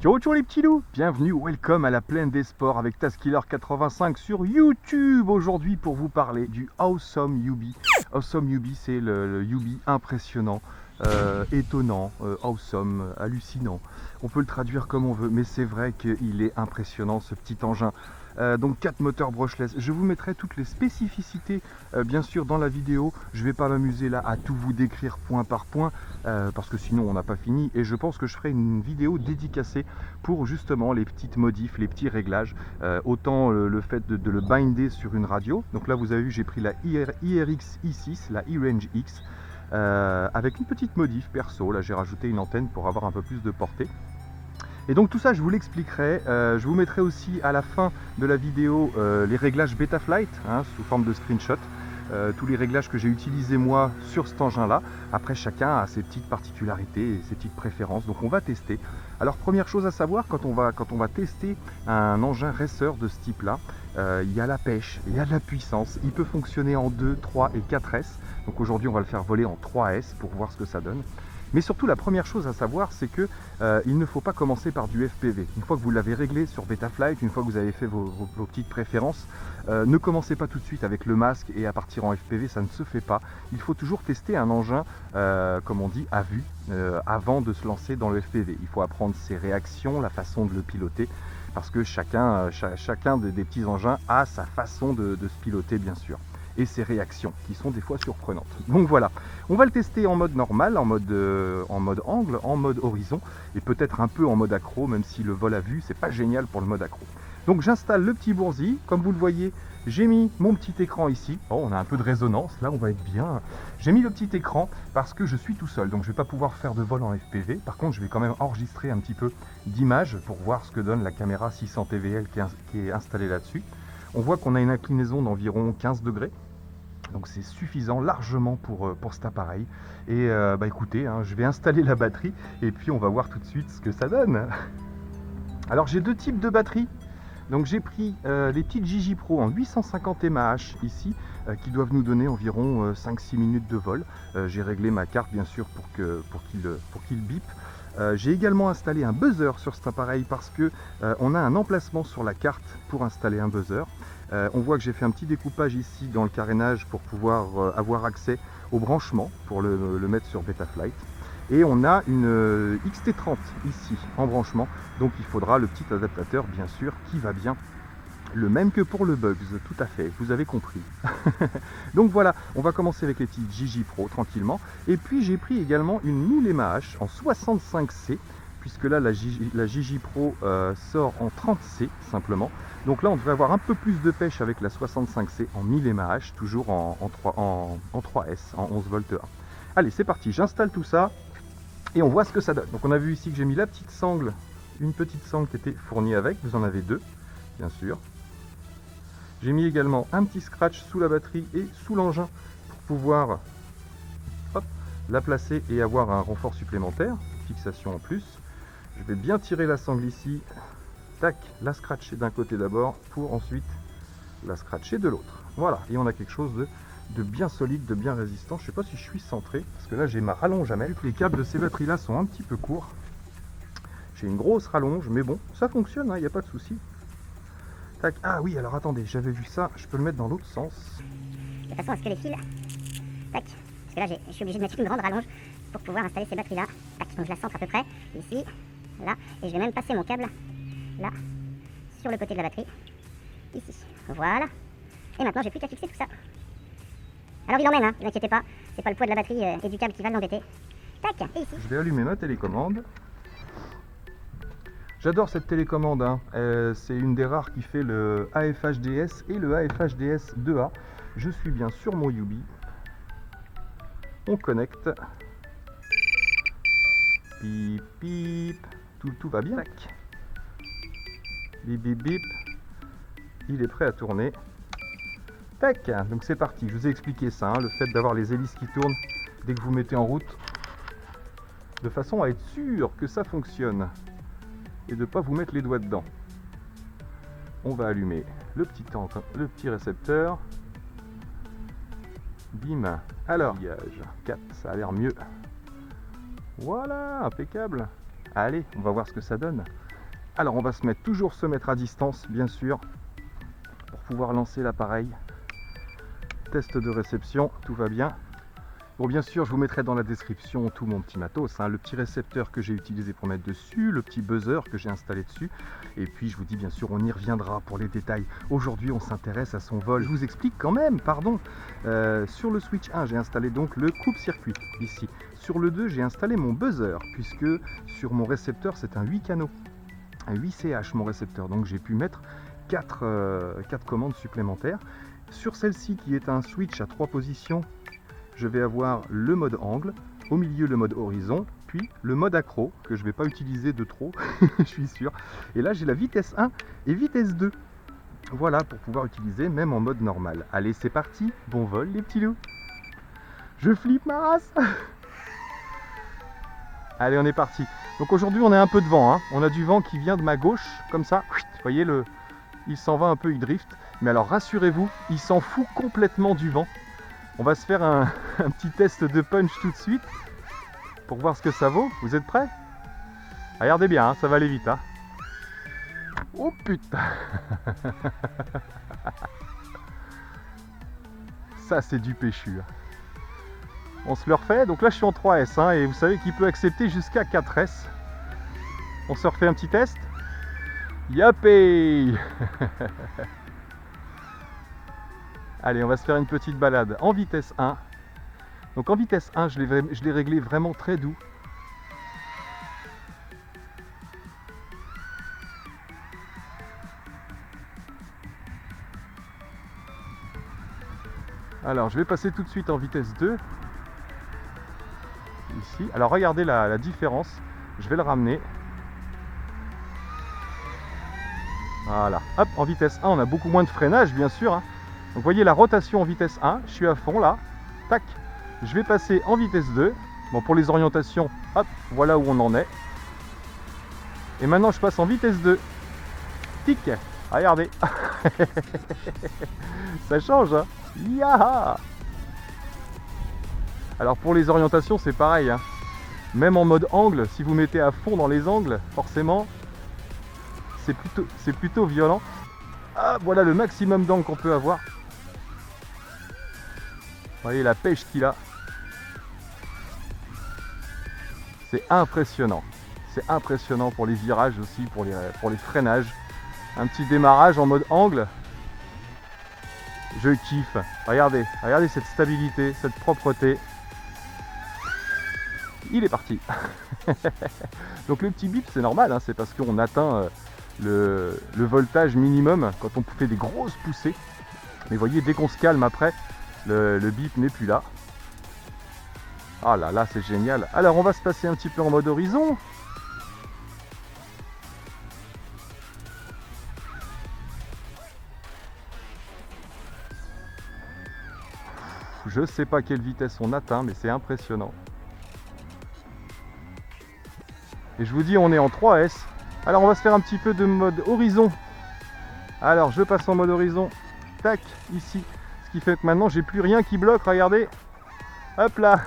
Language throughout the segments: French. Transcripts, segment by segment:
Ciao ciao les petits loups, bienvenue, welcome à la plaine des sports avec Taskiller85 sur YouTube aujourd'hui pour vous parler du Awesome Yubi. Awesome Yubi, c'est le Yubi impressionnant, étonnant, awesome, hallucinant. On peut le traduire comme on veut, mais c'est vrai qu'il est impressionnant ce petit engin. Donc 4 moteurs brushless. Je vous mettrai toutes les spécificités bien sûr dans la vidéo. Je ne vais pas m'amuser là à tout vous décrire point par point parce que sinon on n'a pas fini, et je pense que je ferai une vidéo dédicacée pour justement les petites modifs, les petits réglages, autant le fait de le binder sur une radio. Donc là vous avez vu, j'ai pris la IRX i6, la E-Range X, avec une petite modif perso. Là j'ai rajouté une antenne pour avoir un peu plus de portée. Et donc tout ça je vous l'expliquerai, je vous mettrai aussi à la fin de la vidéo les réglages Betaflight sous forme de screenshot, tous les réglages que j'ai utilisés moi sur cet engin là. Après chacun a ses petites particularités et ses petites préférences, donc on va tester. Alors première chose à savoir, quand on va tester un engin racer de ce type là, il y a la pêche, il y a de la puissance, il peut fonctionner en 2, 3 et 4S, donc aujourd'hui on va le faire voler en 3S pour voir ce que ça donne. Mais surtout, la première chose à savoir, c'est que il ne faut pas commencer par du FPV. Une fois que vous l'avez réglé sur Betaflight, une fois que vous avez fait vos petites préférences, ne commencez pas tout de suite avec le masque et à partir en FPV, ça ne se fait pas. Il faut toujours tester un engin, comme on dit, à vue, avant de se lancer dans le FPV. Il faut apprendre ses réactions, la façon de le piloter, parce que chacun des petits engins a sa façon de se piloter, bien sûr, et ses réactions qui sont des fois surprenantes. Donc voilà, on va le tester en mode normal, en mode angle, en mode horizon, et peut-être un peu en mode accro, même si le vol à vue c'est pas génial pour le mode accro. Donc j'installe le petit boursi, comme vous le voyez, j'ai mis mon petit écran ici. Oh, on a un peu de résonance, là on va être bien. J'ai mis le petit écran parce que je suis tout seul, donc je vais pas pouvoir faire de vol en FPV. Par contre je vais quand même enregistrer un petit peu d'images pour voir ce que donne la caméra 600 TVL qui est installée là-dessus. On voit qu'on a une inclinaison d'environ 15 degrés. Donc c'est suffisant largement pour cet appareil. Et écoutez, je vais installer la batterie et puis on va voir tout de suite ce que ça donne. Alors j'ai deux types de batteries. Donc j'ai pris les petites JJ-Pro en 850 mAh ici, qui doivent nous donner environ 5-6 minutes de vol. J'ai réglé ma carte bien sûr pour qu'il bip. J'ai également installé un buzzer sur cet appareil parce que on a un emplacement sur la carte pour installer un buzzer. On voit que j'ai fait un petit découpage ici dans le carénage pour pouvoir avoir accès au branchement pour le mettre sur Betaflight. Et on a une XT30 ici en branchement, donc il faudra le petit adaptateur bien sûr qui va bien. Le même que pour le Bugs, tout à fait, vous avez compris. Donc voilà, on va commencer avec les petites JJ-Pro tranquillement. Et puis j'ai pris également une 1000 mAh en 65C, puisque là la JJ-Pro sort en 30C simplement. Donc là on devrait avoir un peu plus de pêche avec la 65C en 1000 mAh, toujours en 3S, en 11 volts 1. Allez, c'est parti, j'installe tout ça et on voit ce que ça donne. Donc on a vu ici que j'ai mis la petite sangle, une petite sangle qui était fournie avec, vous en avez deux, bien sûr. J'ai mis également un petit scratch sous la batterie et sous l'engin pour pouvoir la placer et avoir un renfort supplémentaire, fixation en plus. Je vais bien tirer la sangle ici, tac, la scratcher d'un côté d'abord pour ensuite la scratcher de l'autre. Voilà, et on a quelque chose de bien solide, de bien résistant. Je ne sais pas si je suis centré, parce que là j'ai ma rallonge à mettre. Les câbles de ces batteries là sont un petit peu courts. J'ai une grosse rallonge, mais bon, ça fonctionne, il n'y a pas de souci. Tac. Ah oui, alors attendez, j'avais vu ça, je peux le mettre dans l'autre sens. De façon à ce que les fils, tac, parce que là je suis obligé de mettre une grande rallonge pour pouvoir installer ces batteries là, tac, donc je la centre à peu près, ici, là, et je vais même passer mon câble, là, sur le côté de la batterie, ici, voilà, et maintenant j'ai plus qu'à fixer tout ça. Alors il emmène, ne vous inquiétez pas, c'est pas le poids de la batterie et du câble qui va l'embêter, tac, et ici. Je vais allumer ma télécommande. J'adore cette télécommande, c'est une des rares qui fait le AFHDS et le AFHDS 2A. Je suis bien sur mon Yubi. On connecte. Pip pip. Tout va bien. Tac. Bip bip bip. Il est prêt à tourner. Tac. Donc c'est parti. Je vous ai expliqué ça, le fait d'avoir les hélices qui tournent dès que vous mettez en route, de façon à être sûr que ça fonctionne et de ne pas vous mettre les doigts dedans. On va allumer le petit récepteur. Bim. Alors, 4, ça a l'air mieux. Voilà, impeccable. Allez, on va voir ce que ça donne. Alors on va toujours se mettre à distance, bien sûr, pour pouvoir lancer l'appareil. Test de réception, tout va bien. Bon, bien sûr, je vous mettrai dans la description tout mon petit matos, hein, le petit récepteur que j'ai utilisé pour mettre dessus, le petit buzzer que j'ai installé dessus, et puis je vous dis bien sûr, on y reviendra pour les détails. Aujourd'hui, on s'intéresse à son vol. Je vous explique quand même, pardon. Sur le Switch 1, j'ai installé donc le coupe-circuit, ici. Sur le 2, j'ai installé mon buzzer, puisque sur mon récepteur, c'est un 8 canaux, un 8 CH mon récepteur, donc j'ai pu mettre 4 commandes supplémentaires. Sur celle-ci, qui est un switch à 3 positions, je vais avoir le mode angle, au milieu le mode horizon, puis le mode accro, que je ne vais pas utiliser de trop, je suis sûr. Et là j'ai la vitesse 1 et vitesse 2. Voilà, pour pouvoir utiliser même en mode normal. Allez, c'est parti, bon vol les petits loups. Je flippe ma race. Allez, on est parti. Donc aujourd'hui on a un peu de vent, hein. On a du vent qui vient de ma gauche, comme ça. Vous voyez, il s'en va un peu, il drift. Mais alors rassurez-vous, il s'en fout complètement du vent. On va se faire un petit test de punch tout de suite pour voir ce que ça vaut. Vous êtes prêts? Regardez bien, hein, ça va aller vite. Hein. Oh putain. Ça c'est du péchu. On se le refait. Donc là je suis en 3S, hein, et vous savez qu'il peut accepter jusqu'à 4S. On se refait un petit test. Yapé. Allez, on va se faire une petite balade en vitesse 1. Donc en vitesse 1, je l'ai réglé vraiment très doux. Alors, je vais passer tout de suite en vitesse 2. Ici. Alors, regardez la différence. Je vais le ramener. Voilà. Hop, en vitesse 1, on a beaucoup moins de freinage, bien sûr. Hein. Donc, vous voyez la rotation en vitesse 1. Je suis à fond, là. Tac. Je vais passer en vitesse 2. Bon, pour les orientations, hop, voilà où on en est. Et maintenant, je passe en vitesse 2. Tic. Regardez. Ça change, hein. Yaha. Alors pour les orientations c'est pareil, hein. Même en mode angle, si vous mettez à fond dans les angles, forcément c'est plutôt violent. Ah, voilà le maximum d'angle qu'on peut avoir. Vous voyez la pêche qu'il a. C'est impressionnant. C'est impressionnant pour les virages aussi, pour les freinages. Un petit démarrage en mode angle. Je kiffe. Regardez cette stabilité, cette propreté. Il est parti. Donc le petit bip, c'est normal, hein, c'est parce qu'on atteint le voltage minimum quand on fait des grosses poussées. Mais voyez, dès qu'on se calme après, le bip n'est plus là. Ah là là, c'est génial. Alors on va se passer un petit peu en mode horizon. Je ne sais pas quelle vitesse on atteint, mais c'est impressionnant. Et je vous dis, on est en 3S. Alors on va se faire un petit peu de mode horizon. Alors je passe en mode horizon. Tac, ici. Ce qui fait que maintenant, j'ai plus rien qui bloque, regardez. Hop là.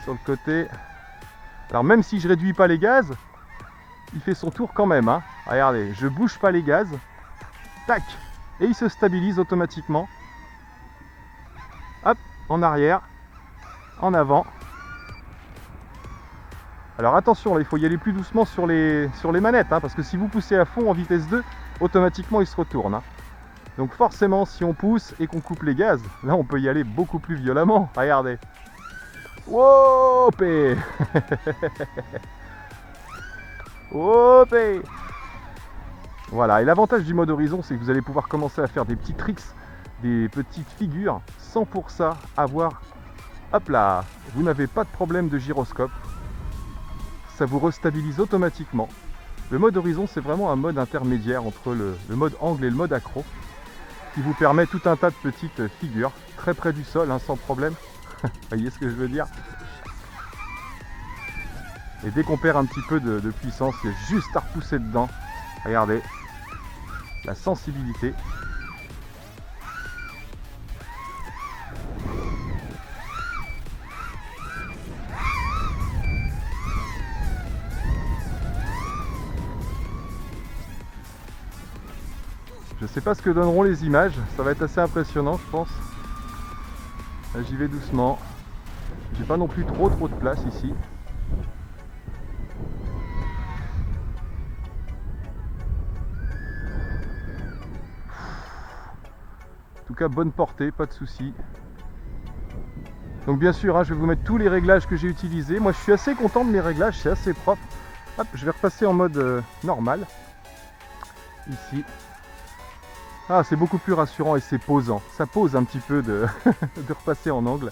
Sur le côté. Alors même si je réduis pas les gaz, il fait son tour quand même. Hein. Regardez, je bouge pas les gaz. Tac. Et il se stabilise automatiquement. Hop, en arrière, en avant. Alors attention, là, il faut y aller plus doucement sur les manettes, hein, parce que si vous poussez à fond en vitesse 2, automatiquement il se retourne. Hein. Donc forcément, si on pousse et qu'on coupe les gaz, là on peut y aller beaucoup plus violemment. Regardez. Whoopé. Whoopé. Voilà, et l'avantage du mode horizon, c'est que vous allez pouvoir commencer à faire des petits tricks, des petites figures, sans pour ça avoir... Hop là, vous n'avez pas de problème de gyroscope. Ça vous restabilise automatiquement. Le mode horizon, c'est vraiment un mode intermédiaire entre le mode angle et le mode accro, qui vous permet tout un tas de petites figures, très près du sol, hein, sans problème. Vous voyez ce que je veux dire? Et dès qu'on perd un petit peu de puissance, il y a juste à repousser dedans. Regardez. La sensibilité. Je sais pas ce que donneront les images, ça va être assez impressionnant je pense. Là j'y vais doucement. J'ai pas non plus trop de place ici. En tout cas bonne portée, pas de soucis. Donc bien sûr, hein, je vais vous mettre tous les réglages que j'ai utilisés. Moi je suis assez content de mes réglages, c'est assez propre. Hop, je vais repasser en mode normal. Ici. Ah, c'est beaucoup plus rassurant et c'est posant. Ça pose un petit peu de, de repasser en angle.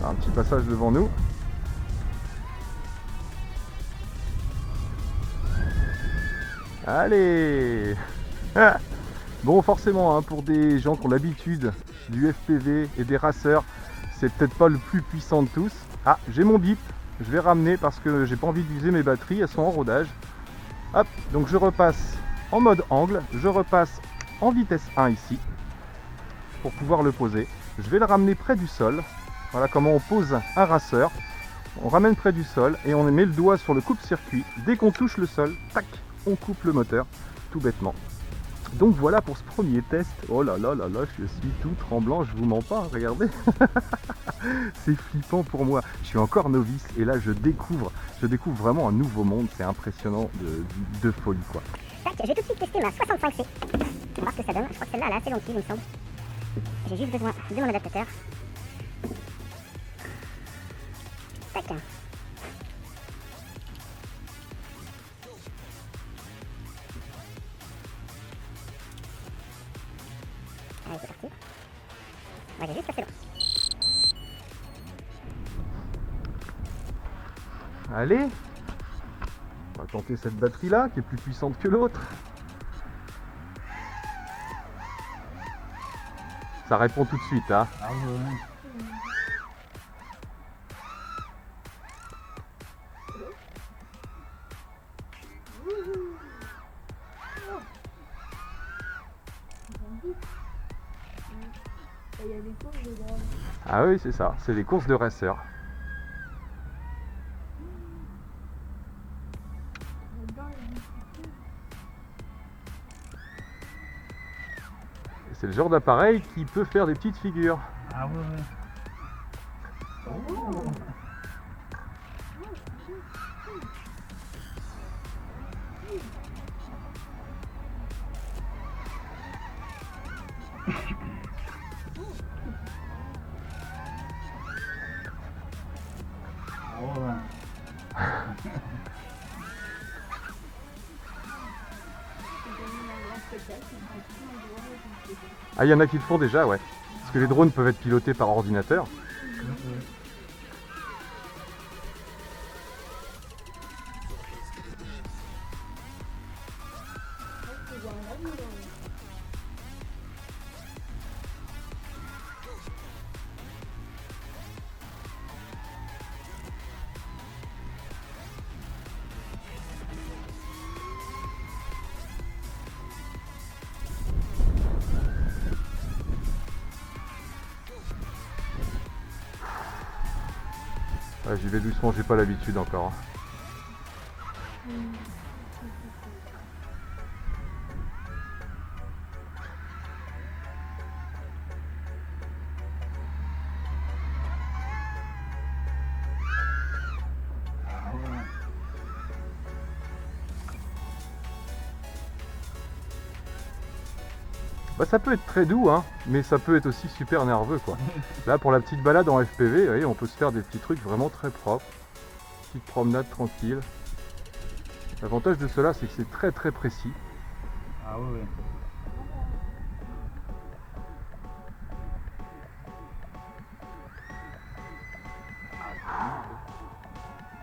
Un petit passage devant nous. Allez. Bon, forcément, hein, pour des gens qui ont l'habitude du FPV et des racers, c'est peut-être pas le plus puissant de tous. Ah, j'ai mon bip, je vais ramener parce que j'ai pas envie d'user mes batteries, elles sont en rodage. Hop, donc je repasse en mode angle, je repasse en vitesse 1 ici, pour pouvoir le poser. Je vais le ramener près du sol. Voilà comment on pose un racer. On ramène près du sol et on met le doigt sur le coupe-circuit. Dès qu'on touche le sol, tac, on coupe le moteur, tout bêtement. Donc voilà pour ce premier test. Oh là là là là, je suis tout tremblant, je vous mens pas, hein, regardez. C'est flippant pour moi. Je suis encore novice et là je découvre vraiment un nouveau monde. C'est impressionnant de folie quoi. Tac, je vais tout de suite tester ma 65C. On va voir ce que ça donne. Je crois que celle-là elle est assez longue, il me semble. J'ai juste besoin de mon adaptateur. Tac. Allez, c'est parti. Ouais, j'ai juste passé long. Allez, on va tenter cette batterie là qui est plus puissante que l'autre. Ça répond tout de suite, hein. Ah ouais. Il y a des courses dedans. Ah oui, c'est ça, c'est les courses de racer. C'est le genre d'appareil qui peut faire des petites figures. Ah ouais. Oh. Oh ouais. Ah, il y en a qui le font déjà, ouais. Parce que les drones peuvent être pilotés par ordinateur. Ouais, j'y vais doucement, j'ai pas l'habitude encore. Ah ouais. Bah, ça peut être très doux, hein, mais ça peut être aussi super nerveux, quoi. Là, pour la petite balade en FPV, vous voyez, on peut se faire des petits trucs vraiment très propres. Petite promenade tranquille. L'avantage de cela, c'est que c'est très très précis. Ah ouais.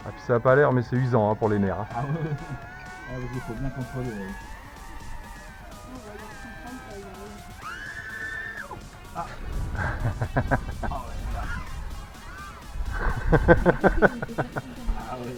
Ah, puis ça a pas l'air, mais c'est usant hein, pour les nerfs. Hein. Ah ouais. Ah oui, il faut bien contrôler. Ouais. Ah. Ah ouais. Ah ouais.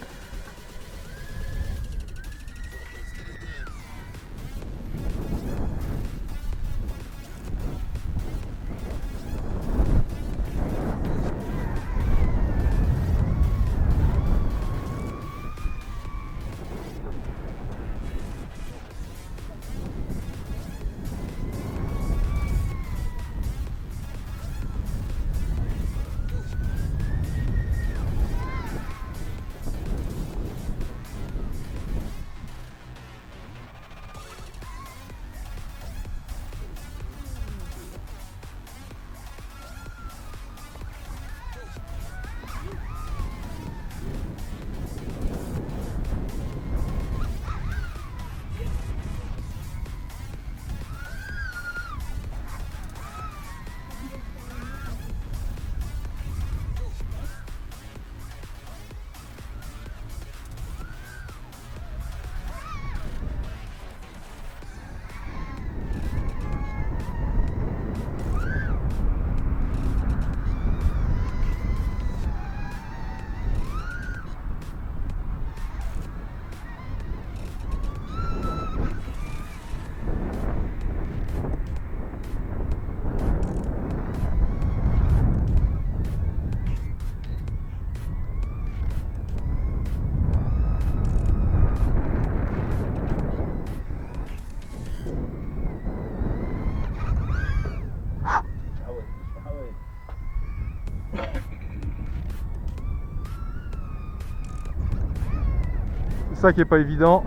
ça qui est pas évident.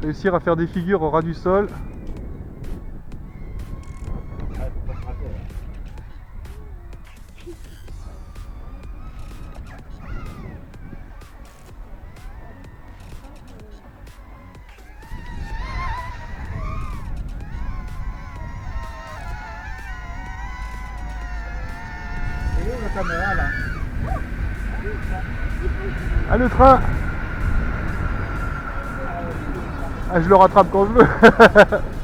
Réussir à faire des figures au ras du sol. Ah, faut pas se rater, là. Et où la caméra là? Ah, le train. Ah, je le rattrape quand je veux.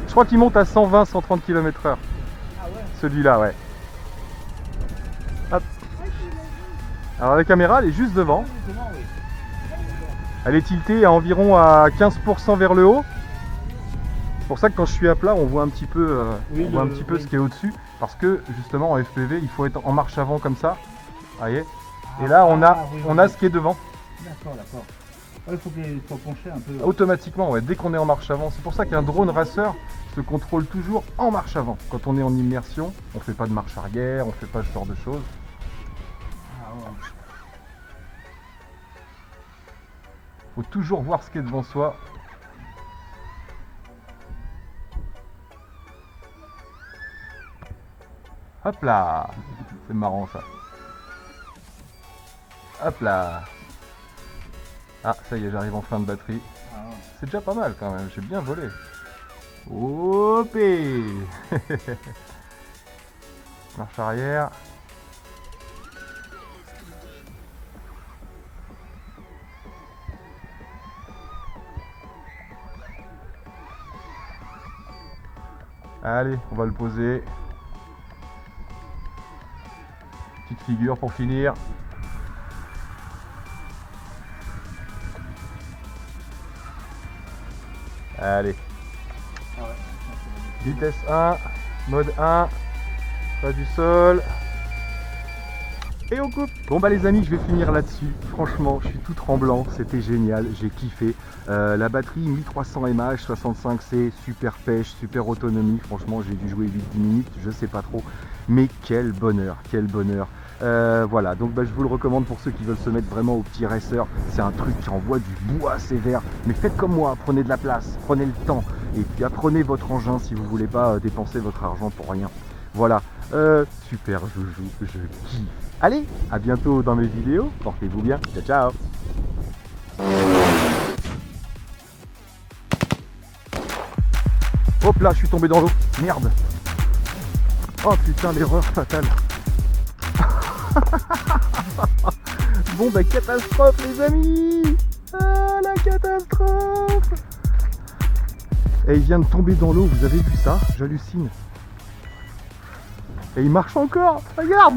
Je crois qu'il monte à 120-130 km/h. Ah ouais? Celui-là, ouais. Hop. Alors la caméra, elle est juste devant. Justement, oui. Elle est tiltée à environ à 15% vers le haut. C'est pour ça que quand je suis à plat, on voit un petit peu, Oui, on voit un petit peu ce qui est au-dessus. Parce que justement en FPV, il faut être en marche avant comme ça. Vous voyez? Et là, on a, oui, on oui. a ce qui est devant. D'accord, d'accord. Ouais, il faut qu'il soit penché un peu. Automatiquement, ouais, dès qu'on est en marche avant. C'est pour ça qu'un drone racer se contrôle toujours en marche avant. Quand on est en immersion, on fait pas de marche arrière, on fait pas ce genre de choses. Ah ouais. Faut toujours voir ce qui est devant soi. Hop là, c'est marrant ça. Hop là. Ah, ça y est, j'arrive en fin de batterie. Ah ouais. C'est déjà pas mal quand même, j'ai bien volé. Hopé. Marche arrière. Allez, on va le poser. Petite figure pour finir. Allez. Ah ouais. Vitesse 1, mode 1, pas du sol. Et on coupe. Bon bah les amis, je vais finir là-dessus. Franchement, je suis tout tremblant, c'était génial, j'ai kiffé. La batterie 1300 mAh, 65C, super pêche, super autonomie. Franchement, j'ai dû jouer 8-10 minutes, je sais pas trop. Mais quel bonheur, quel bonheur. Voilà, donc bah, je vous le recommande pour ceux qui veulent se mettre vraiment au petit racer. C'est un truc qui envoie du bois sévère. Mais faites comme moi, prenez de la place, prenez le temps. Et puis apprenez votre engin si vous voulez pas dépenser votre argent pour rien. Voilà, super joujou, je kiffe. Allez, à bientôt dans mes vidéos, portez-vous bien, ciao ciao. Hop là, je suis tombé dans l'eau, merde. Oh putain, l'erreur fatale. Bon bah catastrophe les amis. Ah la catastrophe. Et il vient de tomber dans l'eau, vous avez vu ça? J'hallucine. Et il marche encore, regarde.